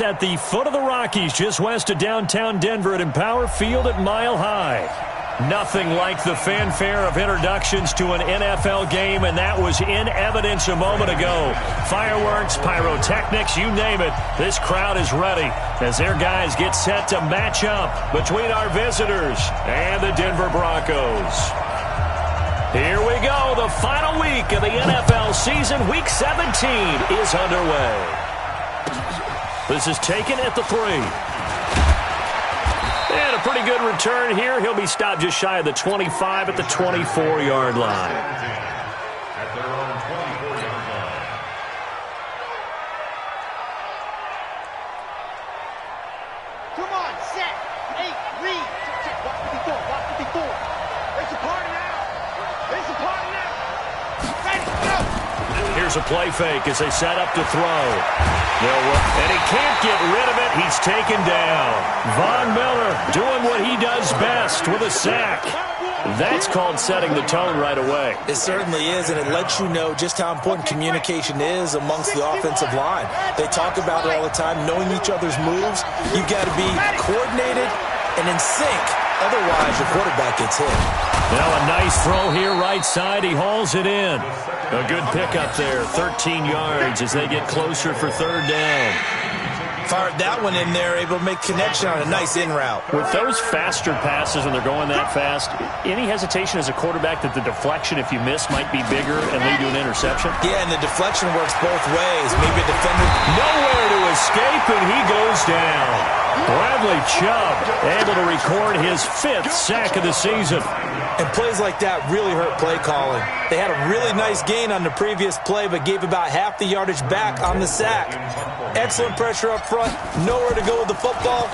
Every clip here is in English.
At the foot of the Rockies, just west of downtown Denver at Empower Field at Mile High. Nothing like the fanfare of introductions to an NFL game, and that was in evidence a moment ago. Fireworks, pyrotechnics, you name it. This crowd is ready as their guys get set to match up between our visitors and the Denver Broncos. Here we go. The final week of the NFL season. Week 17 is underway. This is taken at the 3. And a pretty good return here. He'll be stopped just shy of the 25 at the 24-yard line. At their own 24-yard line. Come on, set. 8, read. Watch 54, watch 54. It's a party now. It's a party now. Ready, go. Here's a play fake as they set up to throw. And he can't get rid of it. He's taken down. Von Miller doing what he does best with a sack. That's called setting the tone right away. It certainly is, and it lets you know just how important communication is amongst the offensive line. They talk about it all the time, knowing each other's moves. You've got to be coordinated and in sync. Otherwise, your quarterback gets hit. Now a nice throw here right side. He hauls it in. A good pickup there. 13 yards as they get closer for third down. Fired that one in there, able to make connection on a nice in route. With those faster passes and they're going that fast, any hesitation as a quarterback that the deflection, if you miss, might be bigger and lead to an interception? Yeah, and the deflection works both ways. Maybe a defender nowhere to escape, and he goes down. Bradley Chubb able to record his 5th sack of the season. And plays like that really hurt play calling. They had a really nice gain on the previous play, but gave about half the yardage back on the sack. Excellent pressure up front. Nowhere to go with the football.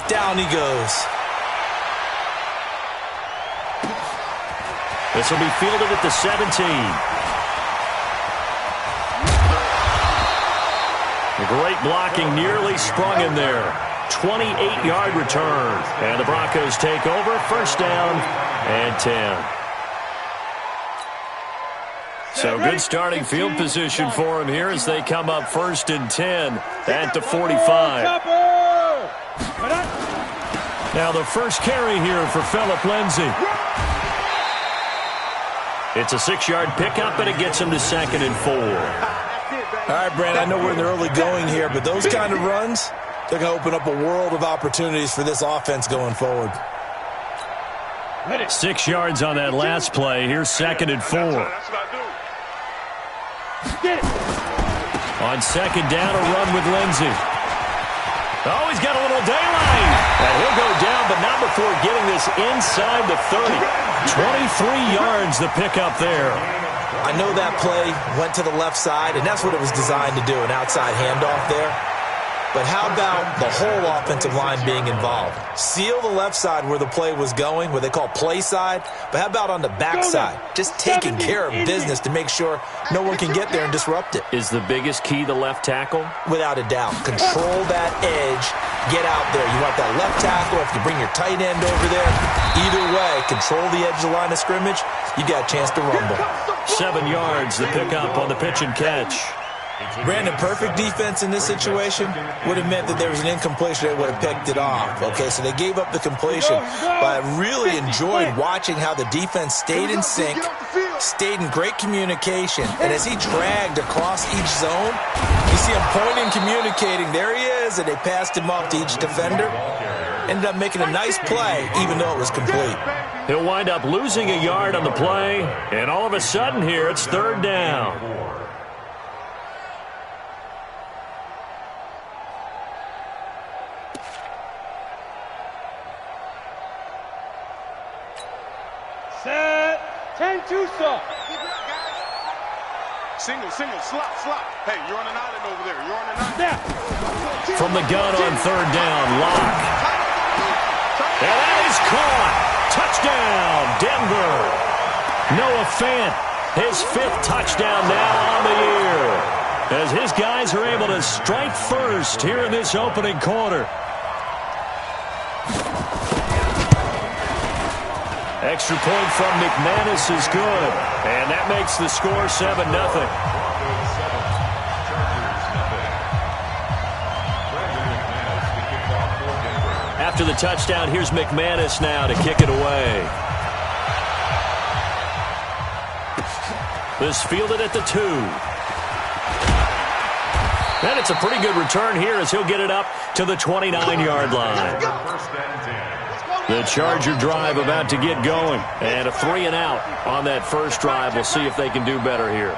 Down he goes. This will be fielded at the 17. Great blocking, nearly sprung in there. 28-yard return. And the Broncos take over. First down and 10. So good starting field position for him here as they come up 1st and 10 at the 45. Now the first carry here for Phillip Lindsay. It's a 6-yard pickup, and it gets him to 2nd and 4. All right, Brand, I know we're in the early going here, but those kind of runs, they're going to open up a world of opportunities for this offense going forward. 6 yards on that last play. Here's 2nd and 4. On 2nd down, a run with Lindsay. Oh, he's got a little daylight. And he'll go down, but not before getting this inside the 30. 23 yards the pickup there. I know that play went to the left side, and that's what it was designed to do, an outside handoff there. But how about the whole offensive line being involved? Seal the left side where the play was going, what they call play side. But how about on the back side? Just taking care of business to make sure no one can get there and disrupt it. Is the biggest key the left tackle? Without a doubt. Control that edge. Get out there. You want that left tackle. If you bring your tight end over there, either way, control the edge of the line of scrimmage, you got a chance to rumble. 7 yards the pickup on the pitch and catch. Brandon, perfect defense in this situation would have meant that there was an incompletion. They would have picked it off. Okay, so they gave up the completion. But I really enjoyed watching how the defense stayed in sync, stayed in great communication. And as he dragged across each zone, you see him pointing, communicating. There he is, and they passed him off to each defender. Ended up making a nice play, even though it was complete. He'll wind up losing a yard on the play, and all of a sudden here, it's 3rd down. Set. 10-2, sir. Single, slot. Hey, you're on an island over there. You're on an island. From the gun on 3rd down, Lock. And that is caught. Touchdown, Denver. Noah Fant, his 5th touchdown now on the year. As his guys are able to strike first here in this opening quarter. Extra point from McManus is good. And that makes the score 7-0. after the touchdown. Here's McManus now to kick it away. This fielded at the 2. And it's a pretty good return here as he'll get it up to the 29-yard line. The Charger drive about to get going. And a 3-and-out on that first drive. We'll see if they can do better here.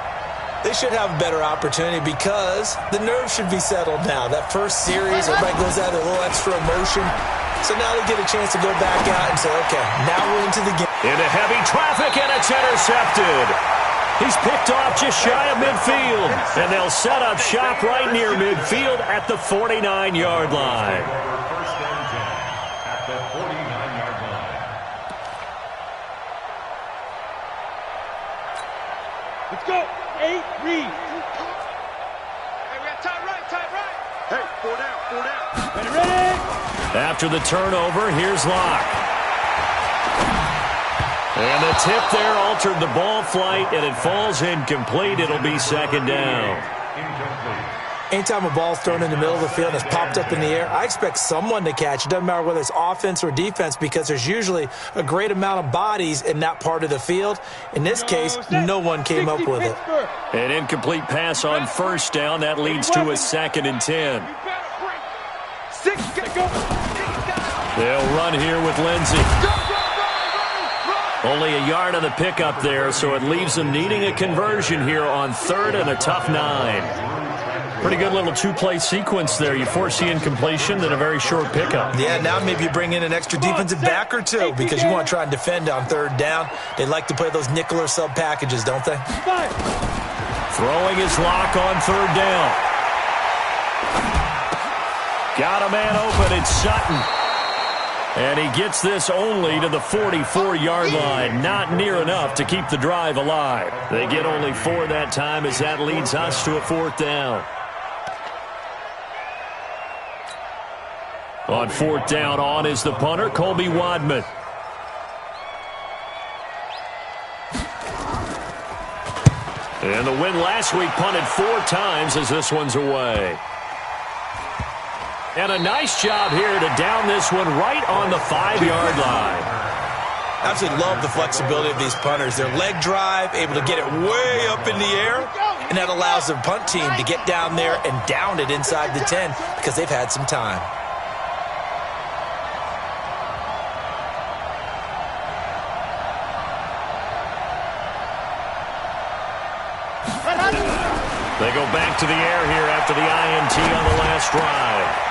They should have a better opportunity because the nerves should be settled now. That first series, everybody goes out with a little extra emotion. So now they get a chance to go back out and say, okay, now we're into the game. Into heavy traffic, and it's intercepted. He's picked off just shy of midfield. And they'll set up shop right near midfield at the 49-yard line. First and 10 at the 49-yard line. Let's go. 8, read. Hey, we got tight right, tight right. Hey, 4 down, 4 down. Ready? After the turnover, here's Locke. And the tip there altered the ball flight, and it falls incomplete. It'll be second down. Incomplete. Anytime a ball's thrown in the middle of the field and it's popped up in the air, I expect someone to catch. It doesn't matter whether it's offense or defense because there's usually a great amount of bodies in that part of the field. In this case, no one came up with it. An incomplete pass on first down. That leads to a 2nd and 10. 6, gotta go. They'll run here with Lindsey. Only a yard on the pickup there, so it leaves them needing a conversion here on 3rd and a tough 9. Pretty good little 2-play sequence there. You force the incompletion, then a very short pickup. Yeah, now maybe you bring in an extra defensive back or two because you want to try and defend on 3rd down. They like to play those nickel or sub packages, don't they? Throwing his Lock on 3rd down. Got a man open. It's Sutton. And he gets this only to the 44-yard line. Not near enough to keep the drive alive. They get only 4 that time as that leads us to a 4th down. On 4th down, on is the punter, Colby Wadman. And the win last week punted 4 times as this one's away. And a nice job here to down this one right on the 5-yard line. Absolutely love the flexibility of these punters. Their leg drive, able to get it way up in the air, and that allows the punt team to get down there and down it inside the 10 because they've had some time. They go back to the air here after the INT on the last drive.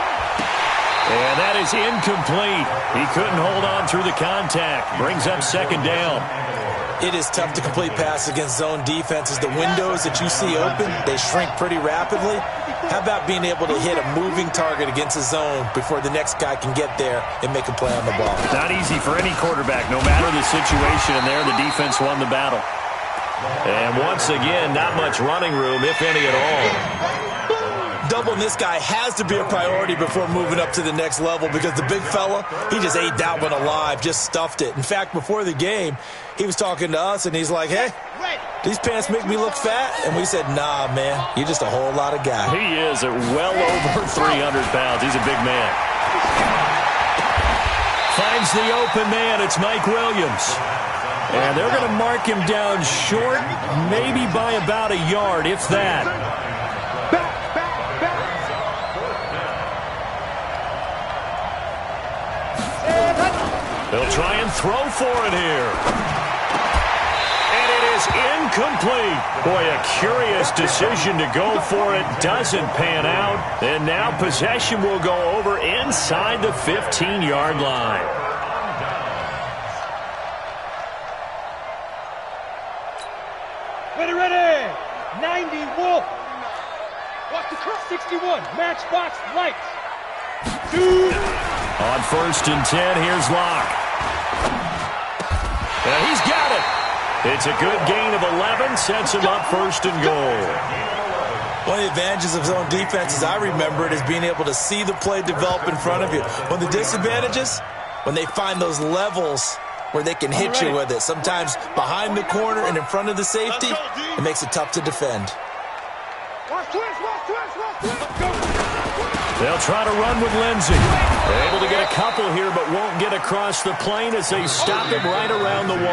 And that is incomplete. He couldn't hold on through the contact. Brings up 2nd down. It is tough to complete passes against zone defenses. The windows that you see open, they shrink pretty rapidly. How about being able to hit a moving target against a zone before the next guy can get there and make a play on the ball? Not easy for any quarterback. No matter the situation, and there the defense won the battle. And once again, not much running room, if any at all. Doubling this guy has to be a priority before moving up to the next level because the big fella, he just ate that one alive, just stuffed it. In fact, before the game, he was talking to us, and he's like, hey, these pants make me look fat? And we said, nah, man, you're just a whole lot of guy. He is at well over 300 pounds. He's a big man. Finds the open man. It's Mike Williams. And they're going to mark him down short, maybe by about a yard, if that. They'll try and throw for it here. And it is incomplete. Boy, a curious decision to go for it. Doesn't pan out. And now possession will go over inside the 15-yard line. Ready. 90, Wolf. Watch the cross. 61, matchbox lights. 2. On 1st and 10, here's Locke. And he's got it. It's a good gain of 11, sets him up 1st and goal. One of the advantages of zone defense, as I remember it, is being able to see the play develop in front of you. One of the disadvantages, when they find those levels where they can hit you with it. Sometimes behind the corner and in front of the safety, it makes it tough to defend. Watch twist. They'll try to run with Lindsey. Able to get a couple here, but won't get across the plane as they stop him right around the 1.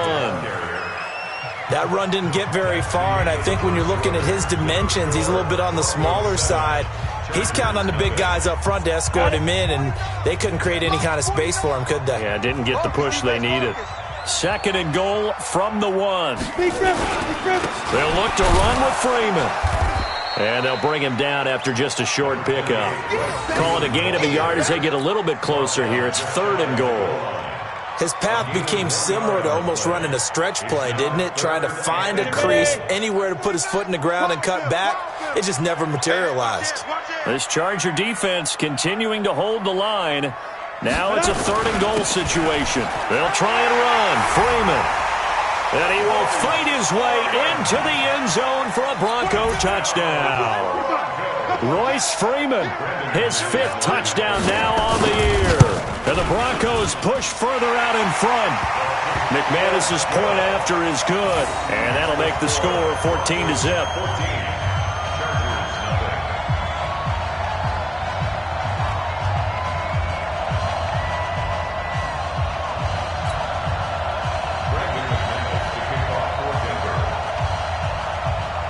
That run didn't get very far, and I think when you're looking at his dimensions, he's a little bit on the smaller side. He's counting on the big guys up front to escort him in, and they couldn't create any kind of space for him, could they? Yeah, didn't get the push they needed. 2nd and goal from the 1. They'll look to run with Freeman. And they'll bring him down after just a short pickup. Call it a gain of a yard as they get a little bit closer here. It's 3rd and goal. His path became similar to almost running a stretch play, didn't it? Trying to find a crease, anywhere to put his foot in the ground and cut back. It just never materialized. This Charger defense continuing to hold the line. Now it's a 3rd and goal situation. They'll try and run. Freeman. And he will fight his way into the end zone for a Bronco touchdown. Royce Freeman, his 5th touchdown now on the year. And the Broncos push further out in front. McManus's point after is good. And that'll make the score 14-0.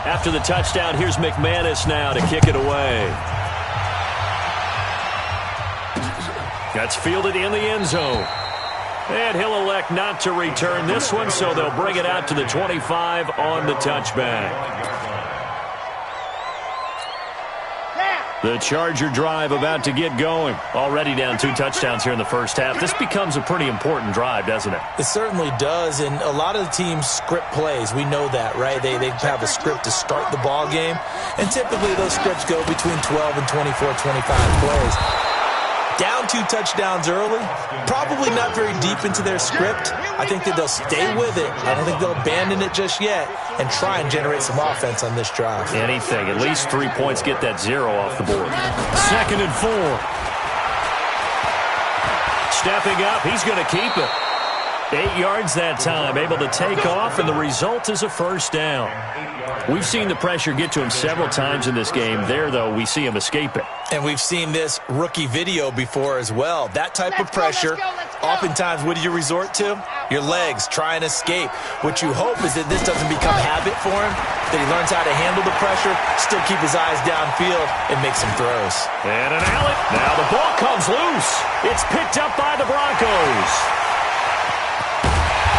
After the touchdown, here's McManus now to kick it away. That's fielded in the end zone. And he'll elect not to return this one, so they'll bring it out to the 25 on the touchback. The Charger drive about to get going. Already down 2 touchdowns here in the first half. This becomes a pretty important drive, doesn't it? It certainly does, and a lot of the teams script plays. We know that, right? They have a script to start the ball game, and typically those scripts go between 12 and 24, 25 plays. Down 2 touchdowns early, probably not very deep into their script. I think that they'll stay with it. I don't think they'll abandon it just yet and try and generate some offense on this drive. Anything. At least 3 points, get that 0 off the board. 2nd and 4. Stepping up, he's going to keep it. 8 yards that time, able to take off, and the result is a first down. We've seen the pressure get to him several times in this game. There, though, we see him escape it. And we've seen this rookie video before as well. That type of pressure, oftentimes, what do you resort to? Your legs, try and escape. What you hope is that this doesn't become habit for him, that he learns how to handle the pressure, still keep his eyes downfield, and make some throws. And an alley. Now the ball comes loose. It's picked up by the Broncos.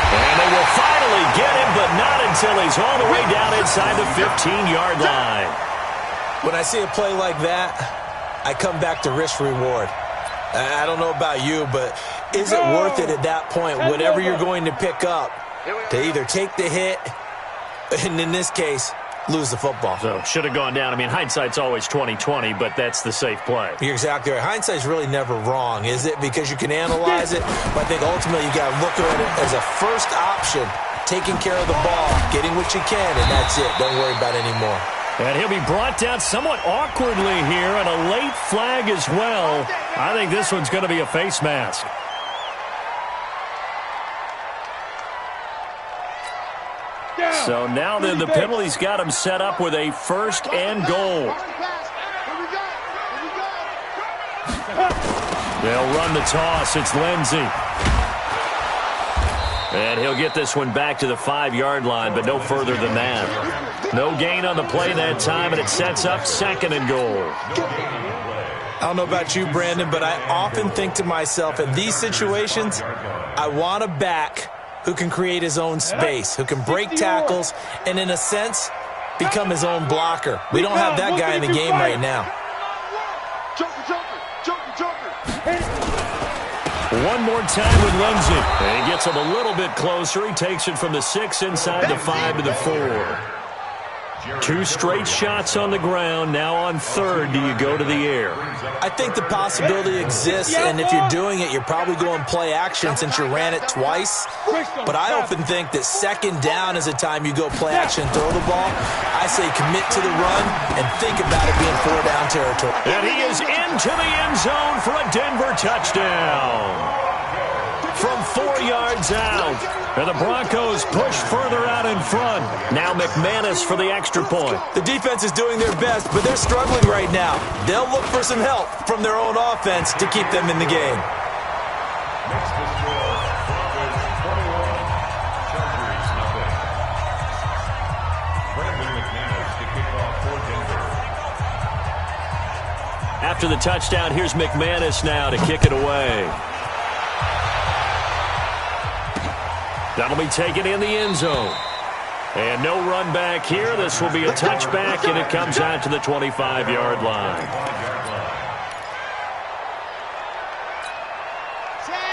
And they will finally get him, but not until he's all the way down inside the 15-yard line. When I see a play like that, I come back to risk-reward. I don't know about you, but is it worth it at that point, whatever you're going to pick up, to either take the hit, and in this case, lose the football? So, should have gone down. I mean, hindsight's always 20/20, but that's the safe play. You're exactly right. Hindsight's really never wrong, is it? Because you can analyze it, but I think ultimately you got to look at it as a first option, taking care of the ball, getting what you can, and that's it. Don't worry about it anymore. And he'll be brought down somewhat awkwardly here, and a late flag as well. I think this one's going to be a face mask. So now then the penalty's got him set up with a 1st and goal. They'll run the toss. It's Lindsey. And he'll get this one back to the 5-yard line, but no further than that. No gain on the play that time, and it sets up 2nd and goal. I don't know about you, Brandon, but I often think to myself, in these situations, I want a back who can create his own space, who can break tackles, and in a sense, become his own blocker. We don't have that guy in the game right now. One more time with Lindsey. And he gets him a little bit closer. He takes it from the 6 inside the 5 to the 4. 2 straight shots on the ground. Now on 3rd, do you go to the air? I think the possibility exists, and if you're doing it, you're probably going play action since you ran it twice. But I often think that 2nd down is a time you go play action and throw the ball. I say commit to the run and think about it being 4-down territory. And he is into the end zone for a Denver touchdown. from 4 yards out. And the Broncos push further out in front. Now McManus for the extra point. The defense is doing their best, but they're struggling right now. They'll look for some help from their own offense to keep them in the game. Next to score, Broncos 21, Chargers nothing. Brandon McManus to kick off for Denver. After the touchdown, here's McManus now to kick it away. That'll be taken in the end zone. And no run back here. This will be a touchback, and it comes out to the 25-yard line.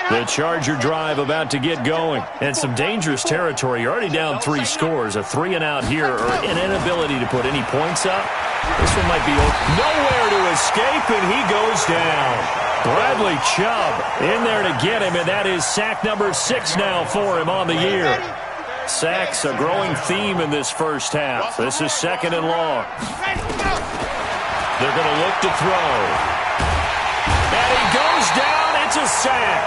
The Charger drive about to get going. And some dangerous territory. You're already down 3 scores. A 3-and-out here, or an inability to put any points up. This one might be nowhere to escape, and he goes down. Bradley Chubb in there to get him, and that is sack number 6 now for him on the year. Sacks a growing theme in this first half. This is 2nd and long. They're going to look to throw. And he goes down. It's a sack.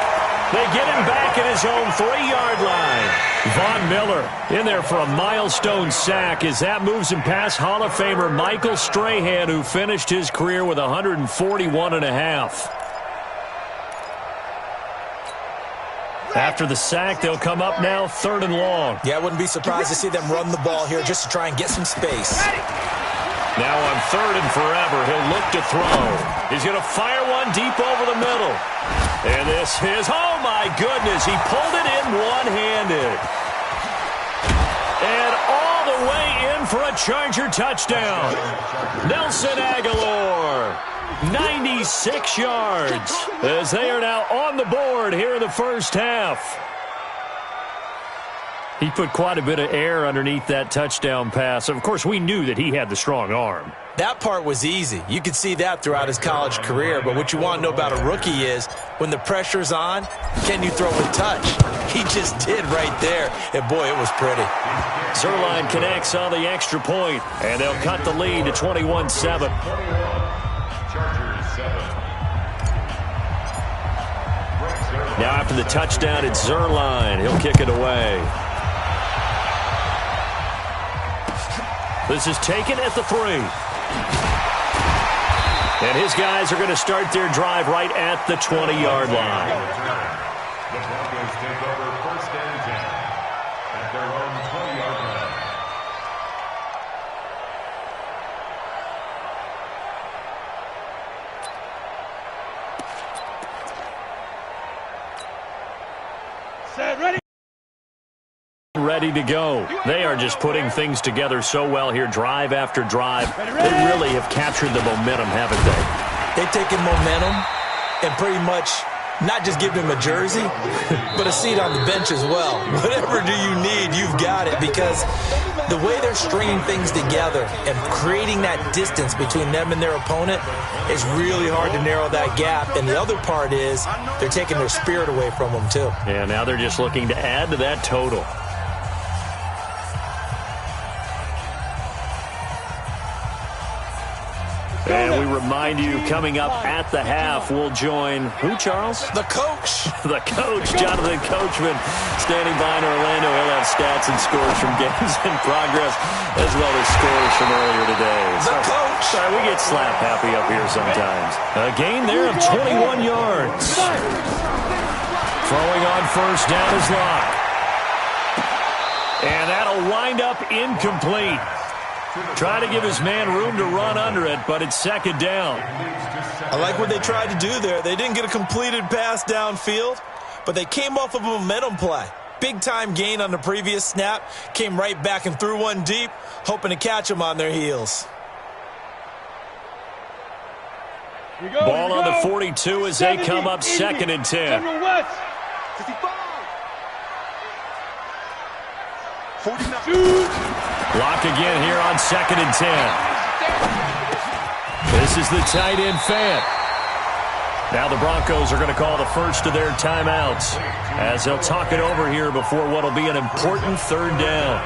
They get him back at his own 3-yard line. Von Miller in there for a milestone sack as that moves him past Hall of Famer Michael Strahan, who finished his career with 141.5. After the sack, they'll come up now 3rd and long. Yeah, I wouldn't be surprised to see them run the ball here just to try and get some space. Now on 3rd and forever, he'll look to throw. He's going to fire one deep over the middle. And this is, oh my goodness, he pulled it in one-handed. And all the way in for a Charger touchdown. Nelson Aguilar, 96 yards, as they are now on the board here in the first half. He put quite a bit of air underneath that touchdown pass. Of course, we knew that he had the strong arm. That part was easy. You could see that throughout his college career. But what you want to know about a rookie is when the pressure's on, can you throw with touch? He just did right there. And, boy, it was pretty. Zuerlein connects on the extra point, and they'll cut the lead to 21-7. Now after the touchdown, it's Zuerlein. He'll kick it away. This is taken at the 3. And his guys are going to start their drive right at the 20-yard line. The Broncos take over 1st and 10 at their own 20-yard line. Set, ready? Ready to go. They are just putting things together so well here, drive after drive. They really have captured the momentum, haven't they? They've taken momentum and pretty much not just given him a jersey, but a seat on the bench as well. Whatever do you need, you've got it, because the way they're stringing things together and creating that distance between them and their opponent is really hard to narrow that gap. And the other part is they're taking their spirit away from them, too. Yeah, now they're just looking to add to that total. And we remind you, coming up at the half, we'll join who, Charles? The coach. The coach, Jonathan Coachman, standing by in Orlando. He'll have stats and scores from games in progress, as well as scores from earlier today. The coach. Sorry, we get slap happy up here sometimes. A gain there of 21 yards. Throwing on 1st down is Locke. And that'll wind up incomplete. Try to give his man room to run under it, but it's 2nd down. I like what they tried to do there. They didn't get a completed pass downfield, but they came off of a momentum play. Big-time gain on the previous snap, came right back and threw one deep, hoping to catch them on their heels. Ball on the 42 as they come up 2nd and 10. 49. Lock again here on 2nd and 10. This is the tight end Fant. Now the Broncos are going to call the first of their timeouts as they'll talk it over here before what will be an important 3rd down.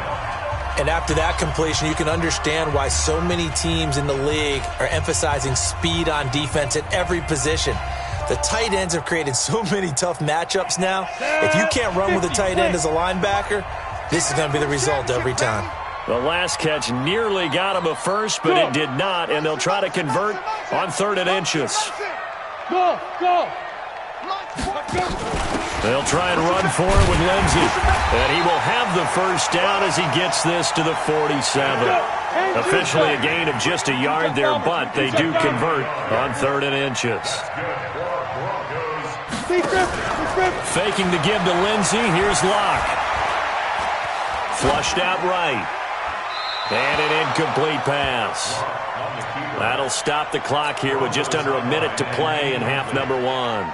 And after that completion, you can understand why so many teams in the league are emphasizing speed on defense at every position. The tight ends have created so many tough matchups now. If you can't run with a tight end as a linebacker, this is going to be the result every time. The last catch nearly got him a first, but it did not, and they'll try to convert on 3rd and inches. Go! They'll try and run for it with Lindsey, and he will have the first down as he gets this to the 47. Officially a gain of just a yard there, but they do convert on 3rd and inches. Faking the give to Lindsey. Here's Locke. Flushed out right. And an incomplete pass. That'll stop the clock here with just under a minute to play in half number 1.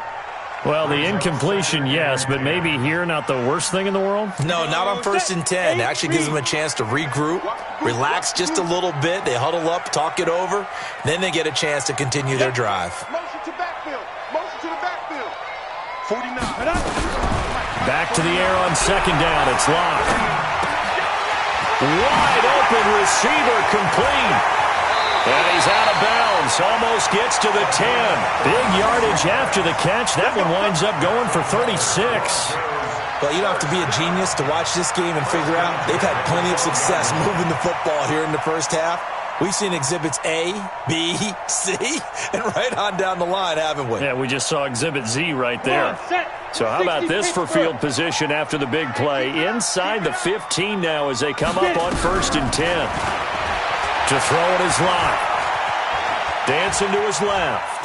Well, the incompletion, yes, but maybe here not the worst thing in the world? No, not on 1st and 10. It actually gives them a chance to regroup, relax just a little bit. They huddle up, talk it over. Then they get a chance to continue their drive. Motion to backfield. Motion to the backfield. 49. Back to the air on 2nd down. It's Locke. Wide open receiver complete. And he's out of bounds. Almost gets to the 10. Big yardage after the catch. That one winds up going for 36. Well, you don't have to be a genius to watch this game and figure out they've had plenty of success moving the football here in the first half. We've seen exhibits A, B, C, and right on down the line, haven't we? Yeah, we just saw exhibit Z right there. So how about this for field position after the big play? Inside the 15 now as they come up on 1st and 10. To throw it is Locke. Dancing to his left.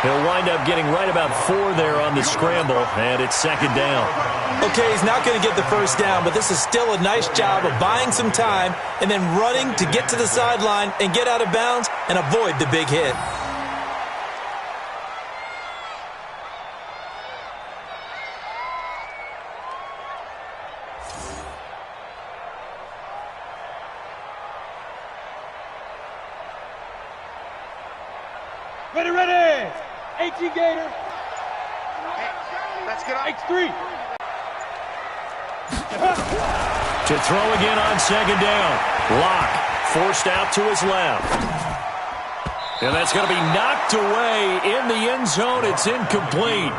He'll wind up getting right about 4 there on the scramble, and it's 2nd down. Okay, he's not going to get the first down, but this is still a nice job of buying some time and then running to get to the sideline and get out of bounds and avoid the big hit. Ready! H-E Gator. Let's get up. H3. To throw again on 2nd down. Locke forced out to his left. And that's going to be knocked away in the end zone. It's incomplete.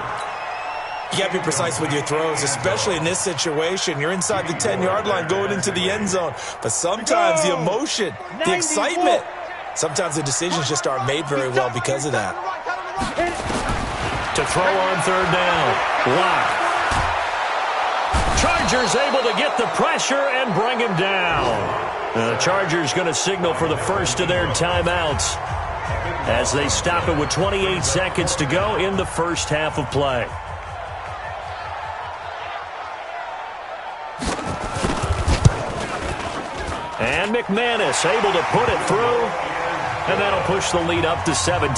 You got to be precise with your throws, especially in this situation. You're inside the 10-yard line going into the end zone. But sometimes the emotion, the excitement, sometimes the decisions just aren't made very well because of that. To throw on 3rd down. Locke. Chargers able to get the pressure and bring him down. The Chargers going to signal for the first of their timeouts as they stop it with 28 seconds to go in the first half of play. And McManus able to put it through, and that'll push the lead up to 17.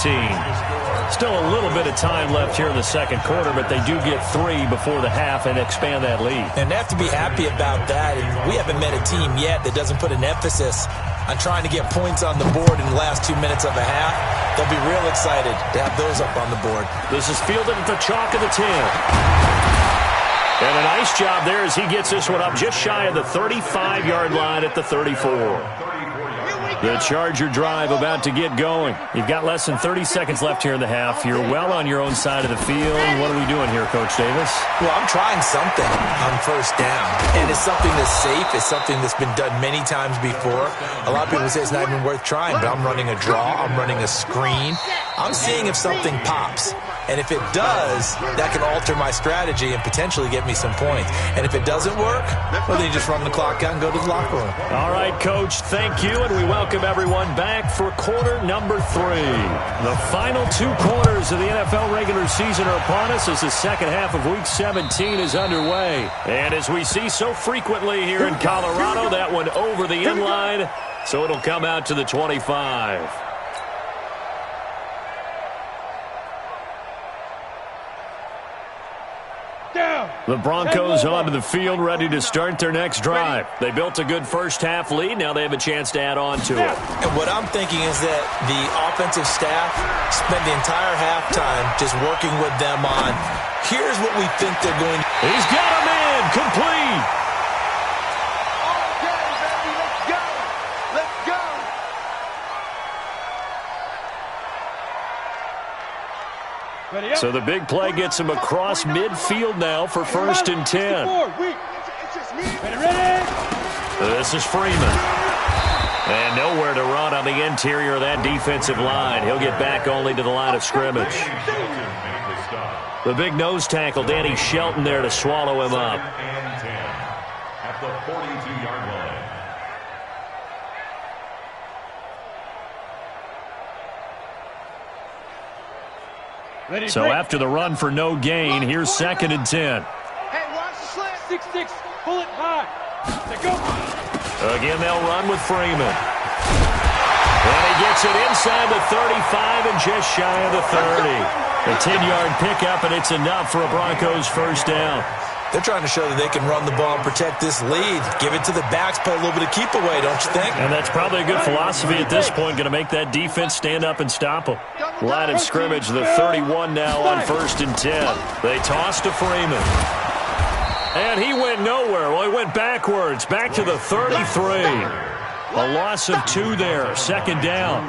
Still a little bit of time left here in the second quarter, but they do get 3 before the half and expand that lead. And they have to be happy about that. And we haven't met a team yet that doesn't put an emphasis on trying to get points on the board in the last 2 minutes of a half. They'll be real excited to have those up on the board. This is fielded at the chalk of the 10. And a nice job there as he gets this one up just shy of the 35-yard line at the 34. The Charger drive about to get going. You've got less than 30 seconds left here in the half. You're well on your own side of the field. What are we doing here, Coach Davis? Well, I'm trying something on 1st down. And it's something that's safe. It's something that's been done many times before. A lot of people say it's not even worth trying, but I'm running a draw. I'm running a screen. I'm seeing if something pops. And if it does, that can alter my strategy and potentially get me some points. And if it doesn't work, well, then you just run the clock out and go to the locker room. All right, Coach, thank you, and we welcome everyone back for quarter number 3. The final 2 quarters of the NFL regular season are upon us as the second half of Week 17 is underway. And as we see so frequently here in Colorado, that one over the end line, so it'll come out to the 25. The Broncos onto the field, ready to start their next drive. They built a good first half lead. Now they have a chance to add on to it. And what I'm thinking is that the offensive staff spent the entire halftime just working with them on, here's what we think they're going to do. He's got him in, complete. Okay, baby, let's go. Let's go. So the big play gets him across midfield now for 1st and 10. This is Freeman. And nowhere to run on the interior of that defensive line. He'll get back only to the line of scrimmage. The big nose tackle, Danny Shelton, there to swallow him up. At the 42-yard line. So after the run for no gain, here's 2nd and 10. Hey, watch the slant. 6-6. Pull it high. Let go. Again, they'll run with Freeman. And he gets it inside the 35 and just shy of the 30. A 10-yard pickup, and it's enough for a Broncos 1st down. They're trying to show that they can run the ball and protect this lead. Give it to the backs, play a little bit of keep away, don't you think? And that's probably a good philosophy at this point, going to make that defense stand up and stop them. Line of scrimmage, the 31 now on 1st and 10. They toss to Freeman. And he went nowhere. Well, he went backwards, back to the 33. A loss of 2 there, 2nd down.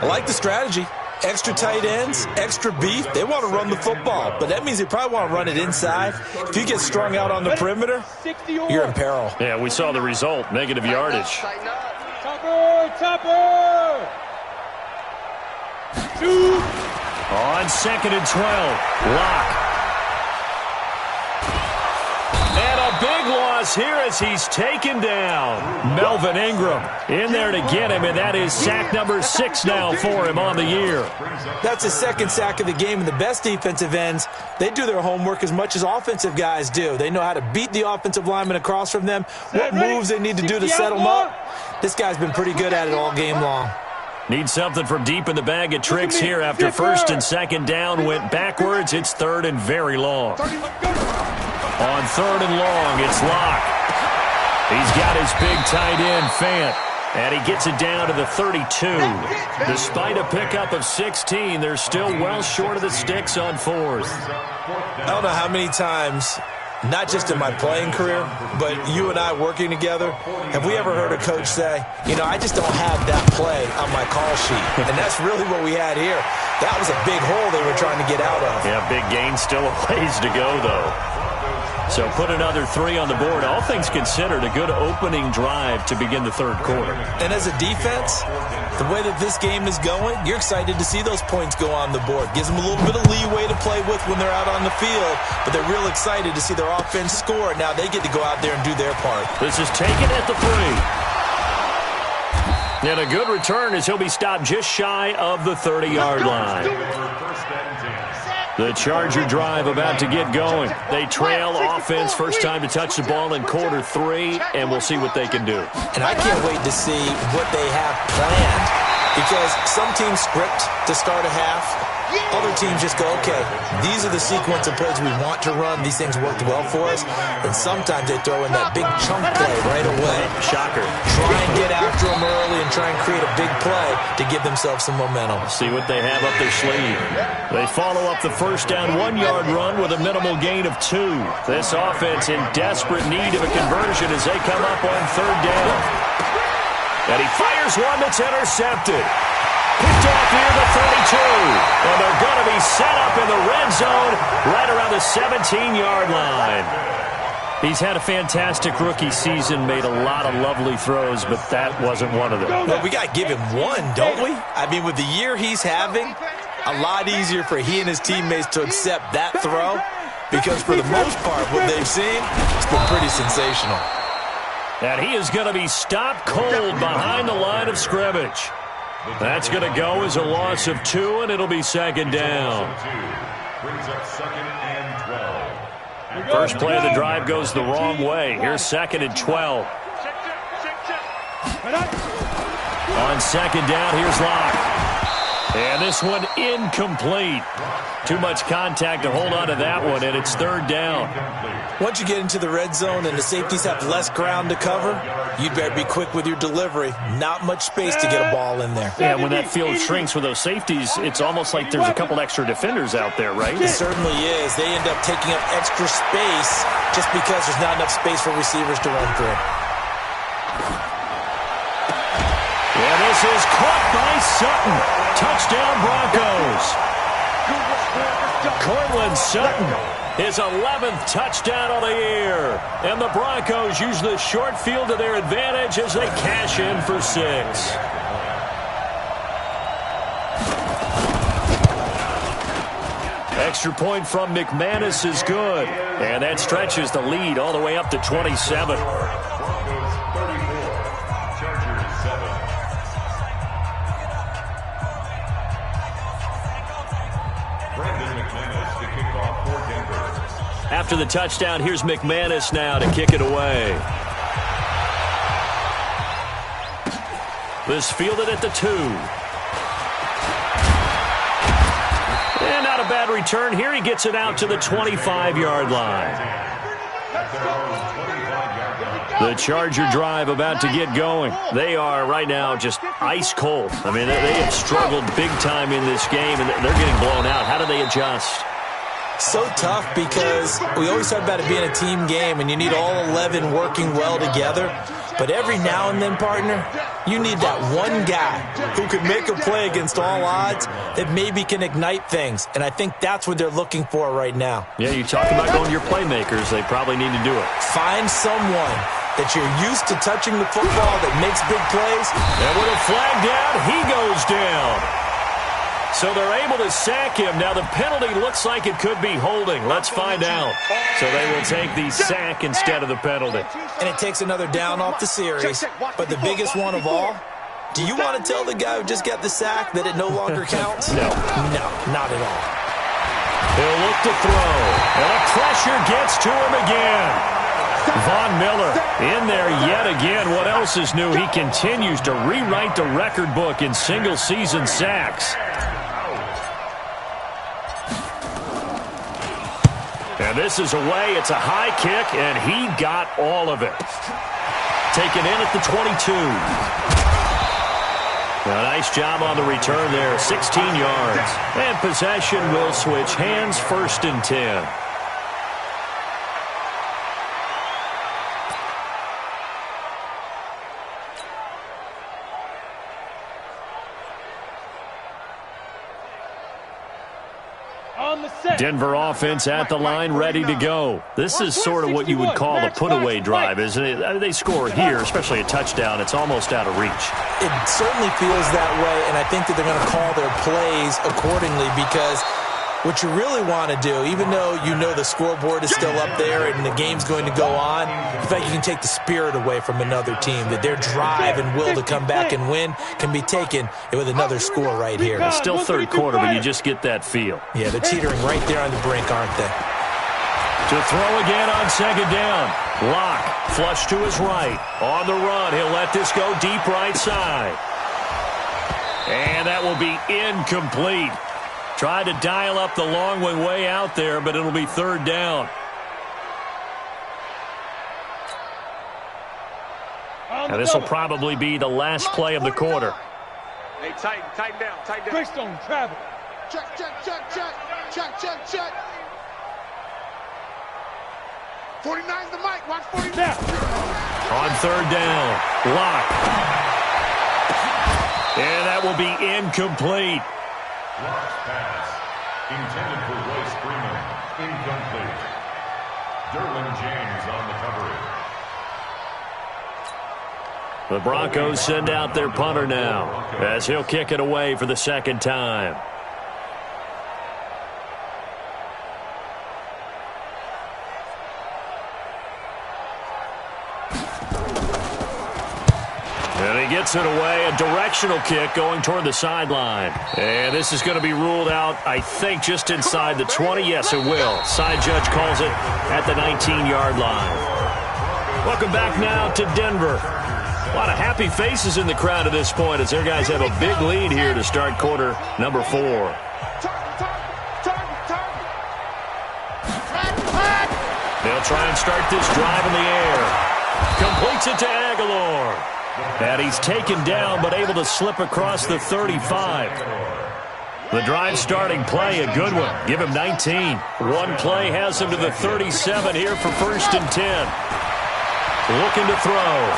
I like the strategy. Extra tight ends, extra beef. They want to run the football, but that means they probably want to run it inside. If you get strung out on the perimeter, you're in peril. Yeah, we saw the result, negative yardage. Topper! 2. On 2nd and 12, Locke. And a big loss here as he's taken down. Melvin Ingram in there to get him, and that is sack number 6 now for him on the year. That's his 2nd sack of the game, and the best defensive ends, they do their homework as much as offensive guys do. They know how to beat the offensive lineman across from them, what moves they need to do to set them up. This guy's been pretty good at it all game long. Need something from deep in the bag of tricks here after 1st and 2nd down. Went backwards. It's 3rd and very long. On 3rd and long, it's Locke. He's got his big tight end, Fant. And he gets it down to the 32. Despite a pickup of 16, they're still well short of the sticks on 4th. I don't know how many times, not just in my playing career, but you and I working together, have we ever heard a coach say, you know, I just don't have that play on my call sheet. And that's really what we had here. That was a big hole they were trying to get out of. Yeah, big gain, still a ways to go, though. So put another 3 on the board. All things considered, a good opening drive to begin the 3rd quarter. And as a defense, the way that this game is going, you're excited to see those points go on the board. Gives them a little bit of leeway to play with when they're out on the field, but they're real excited to see their offense score. Now they get to go out there and do their part. This is taken at the 3. And a good return as he'll be stopped just shy of the 30-yard line. The Charger drive about to get going. They trail offense, first time to touch the ball in quarter 3, and we'll see what they can do. And I can't wait to see what they have planned, because some teams script to start a half. Other teams just go, okay, these are the sequence of plays we want to run. These things worked well for us. And sometimes they throw in that big chunk play right away. Shocker. Try and get after them early and try and create a big play to give themselves some momentum. See what they have up their sleeve. They follow up the first down 1-yard run with a minimal gain of 2. This offense in desperate need of a conversion as they come up on 3rd down. And he fires one that's intercepted. Picked off near the 32. And they're going to be set up in the red zone right around the 17-yard line. He's had a fantastic rookie season, made a lot of lovely throws, but that wasn't one of them. Well, we got to give him one, don't we? I mean, with the year he's having, a lot easier for he and his teammates to accept that throw, because for the most part, what they've seen, it's been pretty sensational. And he is going to be stopped cold behind the line of scrimmage. That's going to go as a loss of 2, and it'll be 2nd down. Brings up 2nd and 12. First play of the drive goes the wrong way. Here's 2nd and 12. On 2nd down, here's Locke. And this one incomplete. Too much contact to hold on to that one, and it's 3rd down. Once you get into the red zone and the safeties have less ground to cover, you'd better be quick with your delivery. Not much space to get a ball in there. Yeah, when that field shrinks with those safeties, it's almost like there's a couple extra defenders out there, right? It certainly is. They end up taking up extra space just because there's not enough space for receivers to run through. Yeah, this is caught by Sutton. Touchdown, Broncos. Courtland Sutton, his 11th touchdown of the year. And the Broncos use the short field to their advantage as they cash in for 6. Extra point from McManus is good. And that stretches the lead all the way up to 27. After the touchdown, here's McManus now to kick it away. This fielded at the 2. And not a bad return here. He gets it out to the 25-yard line. The Charger drive about to get going. They are right now just ice cold. I mean, they have struggled big time in this game, and they're getting blown out. How do they adjust? So tough because we always talk about it being a team game and you need all 11 working well together. But every now and then, partner, you need that one guy who can make a play against all odds that maybe can ignite things. And I think that's what they're looking for right now. Yeah, you talk about going to your playmakers. They probably need to do it. Find someone that you're used to touching the football that makes big plays. And with a flag down, he goes down. So they're able to sack him. Now the penalty looks like it could be holding. Let's find out. So they will take the sack instead of the penalty. And it takes another down off the series. But the biggest one of all, do you want to tell the guy who just got the sack that it no longer counts? No. No, not at all. He'll look to throw. And the pressure gets to him again. Von Miller in there yet again. What else is new? He continues to rewrite the record book in single-season sacks. And this is away. It's a high kick, and he got all of it. Taken in at the 22. A nice job on the return there. 16 yards. And possession will switch hands. 1st and 10. Denver offense at the line, ready to go. This is sort of what you would call a put-away drive, isn't it? I mean, they score here, especially a touchdown. It's almost out of reach. It certainly feels that way, and I think that they're going to call their plays accordingly because what you really want to do, even though you know the scoreboard is still up there and the game's going to go on, in fact, you can take the spirit away from another team, that their drive and will to come back and win can be taken with another score right here. It's still third quarter, but you just get that feel. Yeah, they're teetering right there on the brink, aren't they? To throw again on 2nd down. Locke, flush to his right. On the run, he'll let this go deep right side. And that will be incomplete. Tried to dial up the long one way out there, but it'll be 3rd down. And this will probably be the last play of the quarter. Hey, tighten down. Greystone travel. Check. 49's the mic. Watch 49. On 3rd down, Locke. And that will be incomplete. Locke's pass, intended for Royce Freeman, incomplete. Derwin James on the coverage. The Broncos send out their punter now as he'll kick it away for the 2nd time. And he gets it away, a directional kick going toward the sideline. And this is going to be ruled out, I think, just inside the 20. Yes, it will. Side judge calls it at the 19-yard line. Welcome back now to Denver. A lot of happy faces in the crowd at this point as their guys have a big lead here to start quarter number 4. They'll try and start this drive in the air. Completes it to Aguilar. And he's taken down but able to slip across the 35. The drive starting play, a good one. Give him 19. One play has him to the 37 here for 1st and 10. Looking to throw.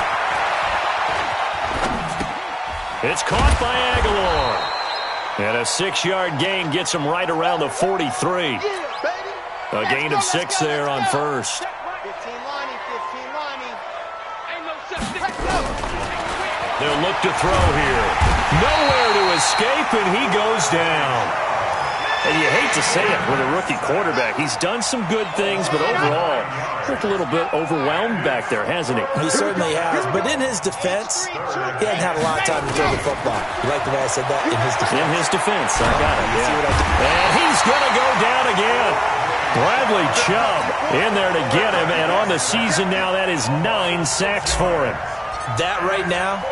It's caught by Aguilar. And a 6-yard gain gets him right around the 43. A gain of 6 there on first. 15 lining, 15 lining. Ain't no such thing. They'll look to throw here. Nowhere to escape, and he goes down. And you hate to say it with a rookie quarterback. He's done some good things, but overall, looked a little bit overwhelmed back there, hasn't he? He certainly has. But in his defense, he hadn't had a lot of time to throw the football. You like the way I said that? In his defense. In his defense. I got it. Yeah. And he's going to go down again. Bradley Chubb in there to get him. And on the season now, that is 9 sacks for him. That right now,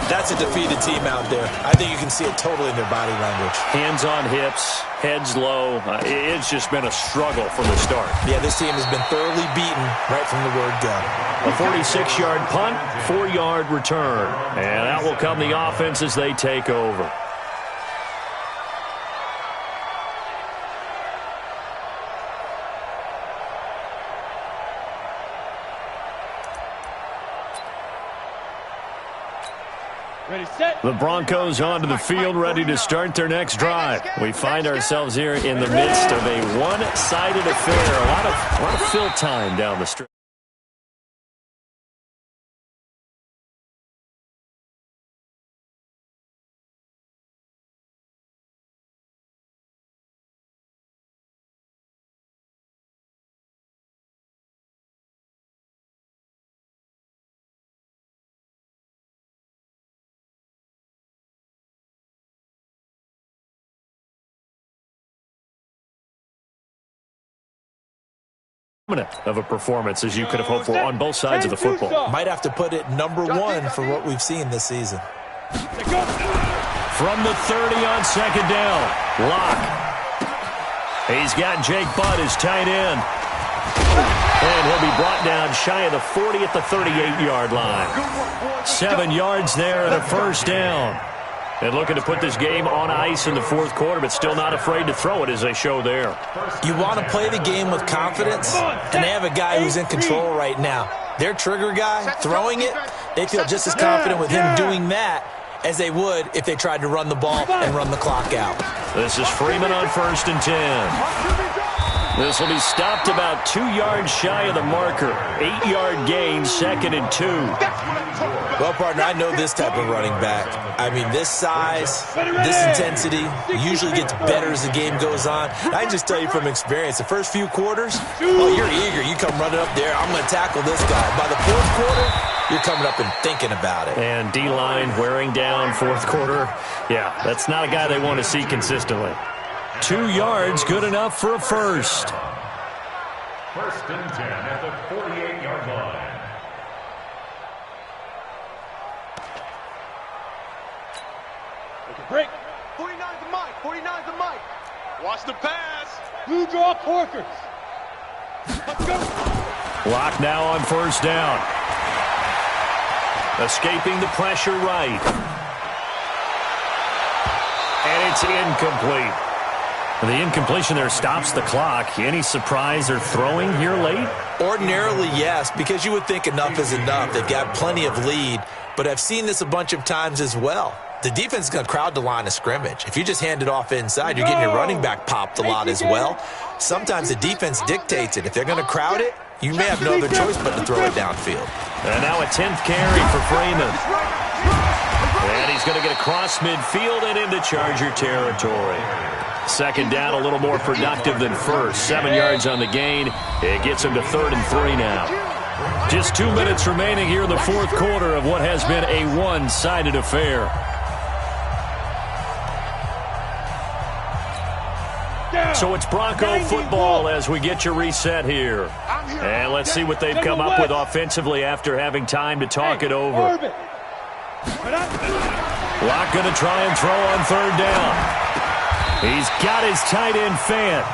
that's a defeated team out there. I think you can see it totally in their body language. Hands on hips, heads low. It's just been a struggle from the start. Yeah, this team has been thoroughly beaten right from the word go. A 46-yard punt, 4-yard return. And that will come the offense as they take over. Ready, set. The Broncos onto the field, ready to start their next drive. We find ourselves here in the midst of a one-sided affair. A lot of fill time down the stretch. Of a performance as you could have hoped for on both sides of the football. Might have to put it #1 for what we've seen this season. From the 30 on second down, Locke. He's got Jake Butt as tight end. And he'll be brought down shy of the 40 at the 38-yard line. 7 yards there and a first down. And looking to put this game on ice in the fourth quarter, but still not afraid to throw it as they show there. You want to play the game with confidence, and they have a guy who's in control right now. Their trigger guy, throwing it, they feel just as confident with him doing that as they would if they tried to run the ball and run the clock out. This is Freeman on 1st and 10. This will be stopped about 2 yards shy of the marker. 8-yard gain, 2nd and 2. Well, partner, I know this type of running back. I mean, this size, this intensity usually gets better as the game goes on. I can just tell you from experience, the first few quarters, oh, you're eager. You come running up there, I'm going to tackle this guy. By the fourth quarter, you're coming up and thinking about it. And D-line wearing down fourth quarter. Yeah, that's not a guy they want to see consistently. 2 yards, good enough for a first. 1st and 10 at the 48-yard line. Break. 49's the mic. 49's the mic. Watch the pass. Blue draw Corkers. Let's go. Lock now on first down. Escaping the pressure right. And it's incomplete. The incompletion there stops the clock. Any surprise they're throwing here late? Ordinarily, yes, because you would think enough is enough. They've got plenty of lead, but I've seen this a bunch of times as well. The defense is going to crowd the line of scrimmage. If you just hand it off inside, you're getting your running back popped a lot as well. Sometimes the defense dictates it. If they're going to crowd it, you may have no other choice but to throw it downfield. And now a 10th carry for Freeman. And he's going to get across midfield and into Charger territory. Second down, a little more productive than first. 7 yards on the gain. It gets him to 3rd and 3 now. Just 2 minutes remaining here in the fourth quarter of what has been a one-sided affair. So it's Bronco football as we get you reset here. And let's see what they've come up with offensively after having time to talk it over. Locke going to try and throw on 3rd down. He's got his tight end Fant.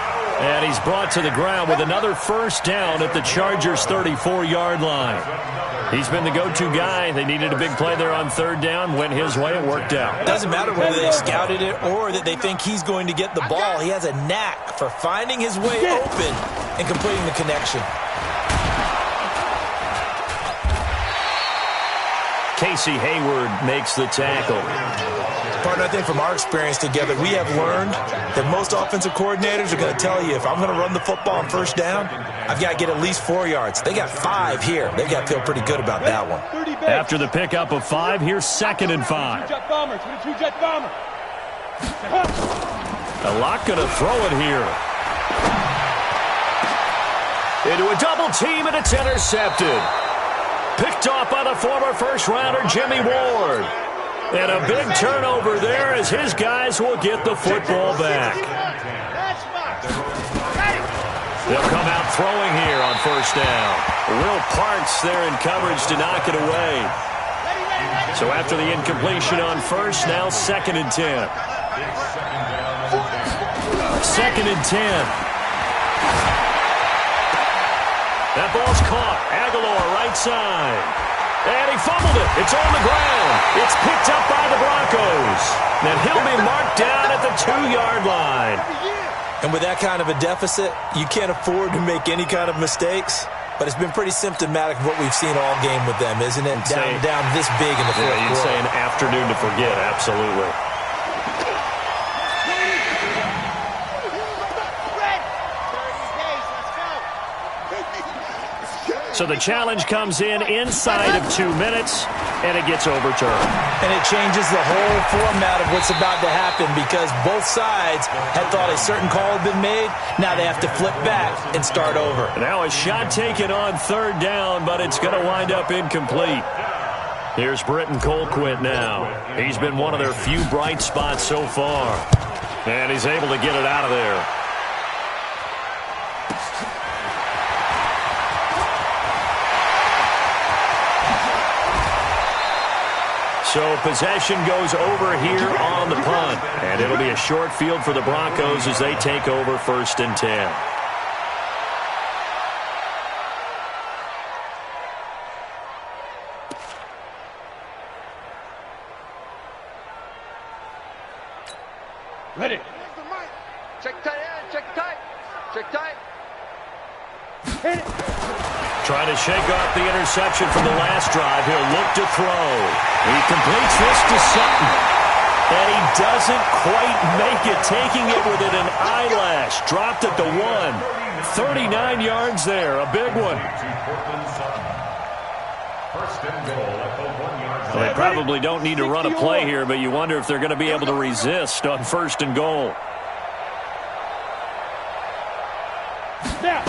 And he's brought to the ground with another first down at the Chargers' 34-yard line. He's been the go-to guy. They needed a big play there on 3rd down. Went his way. It worked out. Doesn't matter whether they scouted it or that they think he's going to get the ball. He has a knack for finding his way open and completing the connection. Casey Hayward makes the tackle. Partner, I think from our experience together, we have learned that most offensive coordinators are going to tell you, if I'm going to run the football on first down, I've got to get at least 4 yards. They got 5 here. They've got to feel pretty good about that one. After the pickup of 5, here's 2nd and 5. A lot going to throw it here. Into a double team, and it's intercepted. Picked off by the former first-rounder Jimmy Ward. And a big turnover there as his guys will get the football back. They'll come out throwing here on first down. Will Parks there in coverage to knock it away. So after the incompletion on first, now 2nd and 10. 2nd and 10. That ball's caught. Aguilar right side. And he fumbled it. It's on the ground. It's picked up by the Broncos. And he'll be marked down at the 2-yard line. And with that kind of a deficit, you can't afford to make any kind of mistakes. But it's been pretty symptomatic of what we've seen all game with them, isn't it? Down this big in the fourth quarter. You'd say an afternoon to forget, absolutely. So the challenge comes in inside of 2 minutes, and it gets overturned. And it changes the whole format of what's about to happen because both sides had thought a certain call had been made. Now they have to flip back and start over. Now a shot taken on 3rd down, but it's going to wind up incomplete. Here's Britton Colquitt now. He's been one of their few bright spots so far. And he's able to get it out of there. So possession goes over here on the punt. And it'll be a short field for the Broncos as they take over 1st and 10. Ready. Check tight, check tight. Check tight. Hit it. Trying to shake off the interception from the last drive. He'll look to throw. He completes this to Sutton. And he doesn't quite make it, taking it within an eyelash. Dropped at the 1. 39 yards there. A big one. Well, they probably don't need to run a play here, but you wonder if they're going to be able to resist on 1st and goal. Now.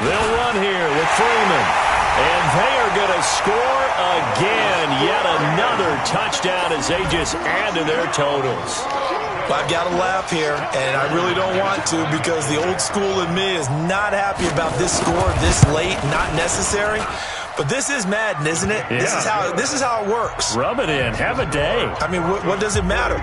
They'll run here with Freeman. And they are going to score again. Yet another touchdown as they just add to their totals. I've got to laugh here, and I really don't want to because the old school in me is not happy about this score this late, not necessary. But this is Madden, isn't it? Yeah. This is how it works. Rub it in. Have a day. I mean, what does it matter?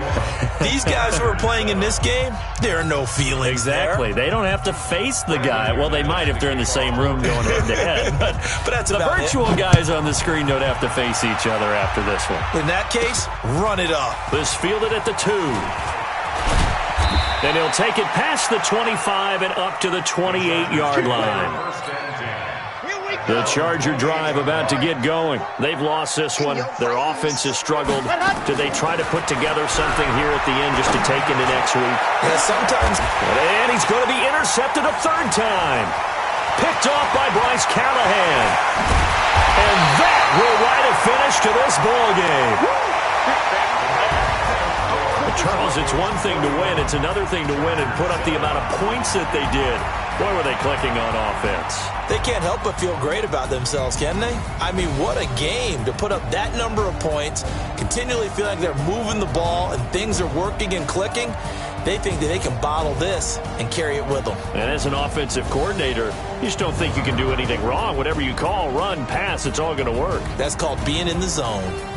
These guys who are playing in this game, there are no feelings Exactly. there. They don't have to face the guy. Well, they might if they're in the same room going head-to-head. But that's the about virtual it. guys on the screen don't have to face each other after this one. In that case, run it up. This fielded at the 2. Then he'll take it past the 25 and up to the 28-yard line. The Charger drive about to get going. They've lost this one. Their offense has struggled. Do they try to put together something here at the end just to take into next week? Yeah, sometimes. And he's going to be intercepted a 3rd time. Picked off by Bryce Callahan. And that will write a finish to this ball game. Charles, it's one thing to win. It's another thing to win and put up the amount of points that they did. Boy, were they clicking on offense. They can't help but feel great about themselves, can they? I mean, what a game to put up that number of points, continually feel like they're moving the ball and things are working and clicking. They think that they can bottle this and carry it with them. And as an offensive coordinator, you just don't think you can do anything wrong. Whatever you call, run, pass, it's all going to work. That's called being in the zone.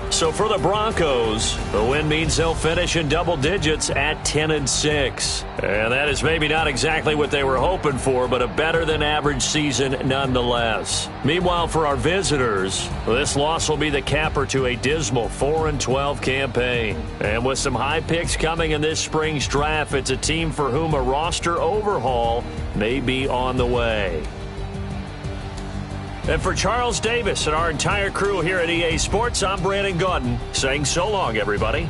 So for the Broncos, the win means they'll finish in double digits at 10-6. And that is maybe not exactly what they were hoping for, but a better-than-average season nonetheless. Meanwhile, for our visitors, this loss will be the capper to a dismal 4-12 campaign. And with some high picks coming in this spring's draft, it's a team for whom a roster overhaul may be on the way. And for Charles Davis and our entire crew here at EA Sports, I'm Brandon Gaudin saying so long, everybody.